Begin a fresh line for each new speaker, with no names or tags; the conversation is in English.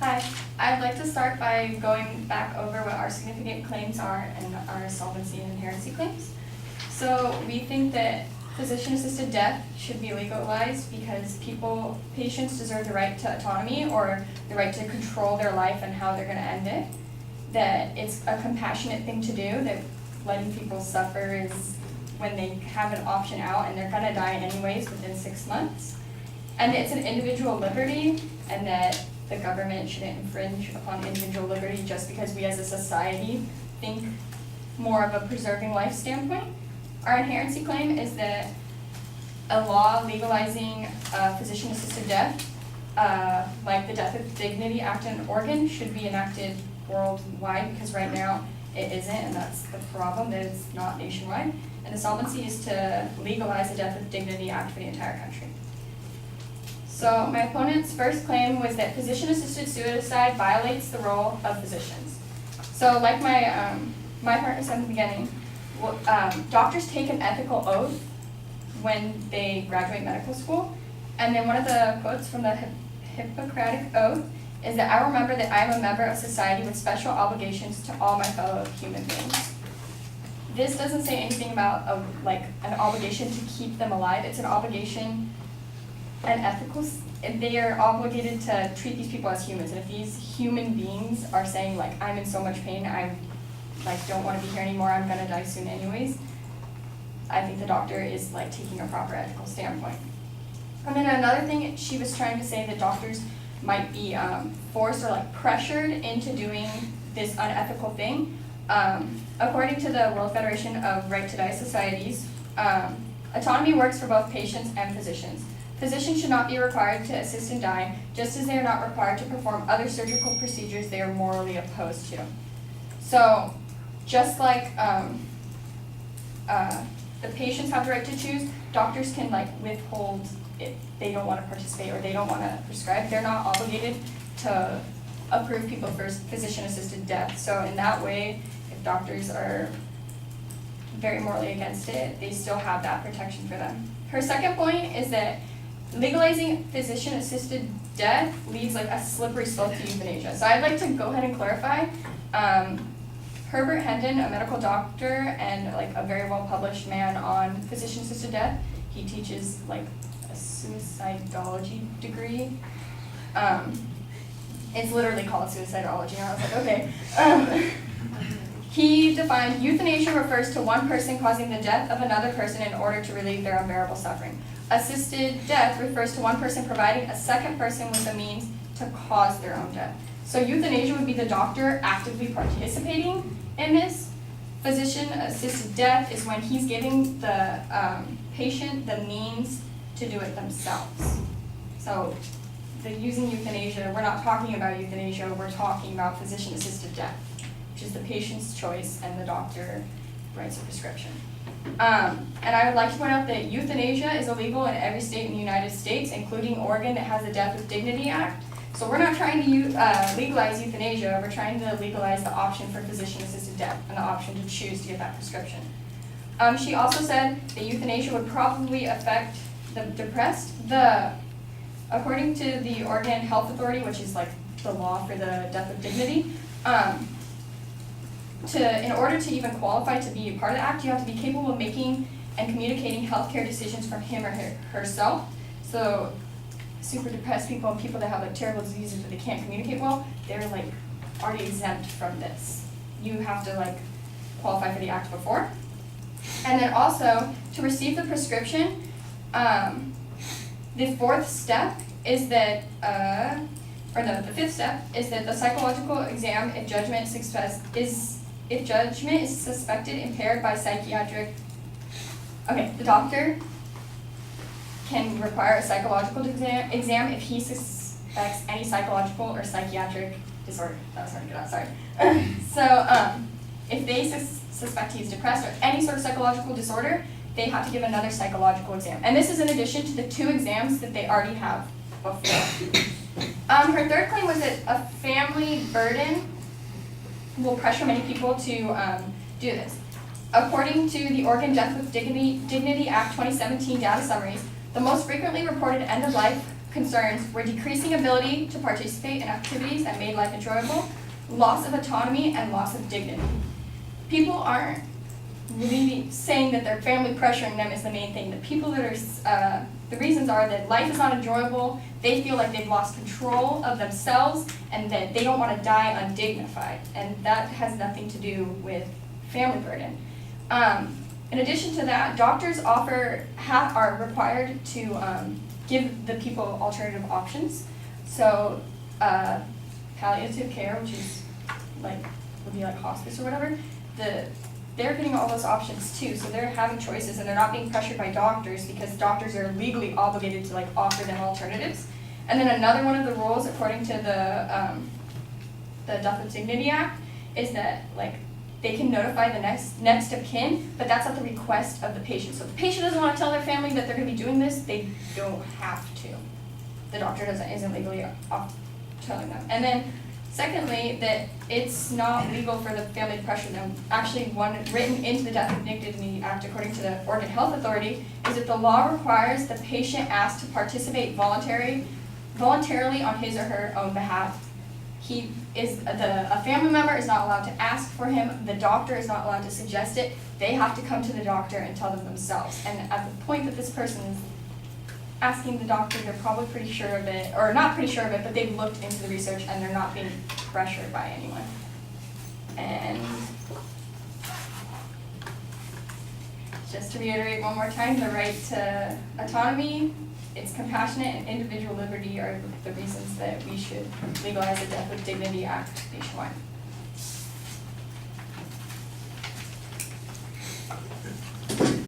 Hi, I'd like to start by going back over what our significant claims are and our solvency and inherency claims. So we think that physician-assisted death should be legalized because patients deserve the right to autonomy or the right to control their life and how they're going to end it. That it's a compassionate thing to do, that letting people suffer is when they have an option out and they're going to die anyways within 6 months. And it's an individual liberty, and that the government shouldn't infringe upon individual liberty just because we as a society think more of a preserving life standpoint. Our inherency claim is that a law legalizing physician-assisted death, like the Death with Dignity Act in Oregon, should be enacted worldwide, because right now it isn't, and that's the problem, that it's not nationwide. And the solvency is to legalize the Death with Dignity Act for the entire country. So my opponent's first claim was that physician-assisted suicide violates the role of physicians. So like my partner said in the beginning, doctors take an ethical oath when they graduate medical school. And then one of the quotes from the Hippocratic Oath is that I remember that I am a member of society with special obligations to all my fellow human beings. This doesn't say anything about an obligation to keep them alive. It's an obligation, an ethical, they are obligated to treat these people as humans. And if these human beings are saying I'm in so much pain, I don't want to be here anymore, I'm gonna die soon anyways, I think the doctor is taking a proper ethical standpoint. And then another thing, she was trying to say that doctors might be forced or pressured into doing this unethical thing. According to the World Federation of Right to Die Societies, autonomy works for both patients and physicians. Physicians should not be required to assist in dying, just as they are not required to perform other surgical procedures they are morally opposed to. So, just like the patients have the right to choose, doctors can withhold if they don't want to participate or they don't want to prescribe. They're not obligated to approve people for physician-assisted death. So in that way, if doctors are very morally against it, they still have that protection for them. Her second point is that legalizing physician-assisted death leads a slippery slope to euthanasia. So I'd like to go ahead and clarify. Herbert Hendon, a medical doctor and a very well-published man on physician-assisted death, he teaches a suicidology degree. It's literally called suicidology, and I was okay. He defined euthanasia refers to one person causing the death of another person in order to relieve their unbearable suffering. Assisted death refers to one person providing a second person with the means to cause their own death. So euthanasia would be the doctor actively participating in this. Physician-assisted death is when he's giving the patient the means to do it themselves. So using euthanasia, we're not talking about euthanasia, we're talking about physician-assisted death, which is the patient's choice and the doctor writes a prescription. And I would like to point out that euthanasia is illegal in every state in the United States, including Oregon that has the Death with Dignity Act. So we're not trying to legalize euthanasia, we're trying to legalize the option for physician-assisted death and the option to choose to get that prescription. She also said that euthanasia would probably affect the depressed. According to the Oregon Health Authority, which is the law for the Death with Dignity, in order to even qualify to be a part of the act, you have to be capable of making and communicating healthcare decisions from him or herself. So super depressed people and people that have terrible diseases but they can't communicate well, they're already exempt from this. You have to qualify for the act before. And then also, to receive the prescription, the fourth step is that, the fifth step is that the psychological exam, if judgment is suspected impaired by psychiatric, the doctor can require a psychological exam if he suspects any psychological or psychiatric disorder. That was hard to get out, sorry. So if they suspect he's depressed or any sort of psychological disorder, they have to give another psychological exam. And this is in addition to the 2 exams that they already have before. Her third claim was that a family burden will pressure many people to do this. According to the Oregon Death with Dignity Act 2017 data summaries, the most frequently reported end-of-life concerns were decreasing ability to participate in activities that made life enjoyable, loss of autonomy, and loss of dignity. People aren't really saying that their family pressuring them is the main thing. The people that are, the reasons are that life is not enjoyable, they feel like they've lost control of themselves, and that they don't want to die undignified. And that has nothing to do with family burden. In addition to that, doctors are required to give the people alternative options. So palliative care, which is would be like hospice or whatever, they're getting all those options too. So they're having choices, and they're not being pressured by doctors, because doctors are legally obligated to offer them alternatives. And then another one of the rules, according to the Death with Dignity Act, is that they can notify the next of kin, but that's at the request of the patient. So if the patient doesn't want to tell their family that they're going to be doing this, they don't have to. The doctor isn't legally off telling them. And then secondly, that it's not legal for the family to pressure them. Actually, one written into the Death with Dignity Act, according to the Oregon Health Authority, is that the law requires the patient asked to participate voluntarily on his or her own behalf. A family member is not allowed to ask for him. The doctor is not allowed to suggest it. They have to come to the doctor and tell them themselves. And at the point that this person is asking the doctor, they're probably pretty sure of it, or not pretty sure of it, but they've looked into the research and they're not being pressured by anyone. And just to reiterate one more time, the right to autonomy, it's compassionate, and individual liberty are the reasons that we should legalize the Death with Dignity Act nationwide.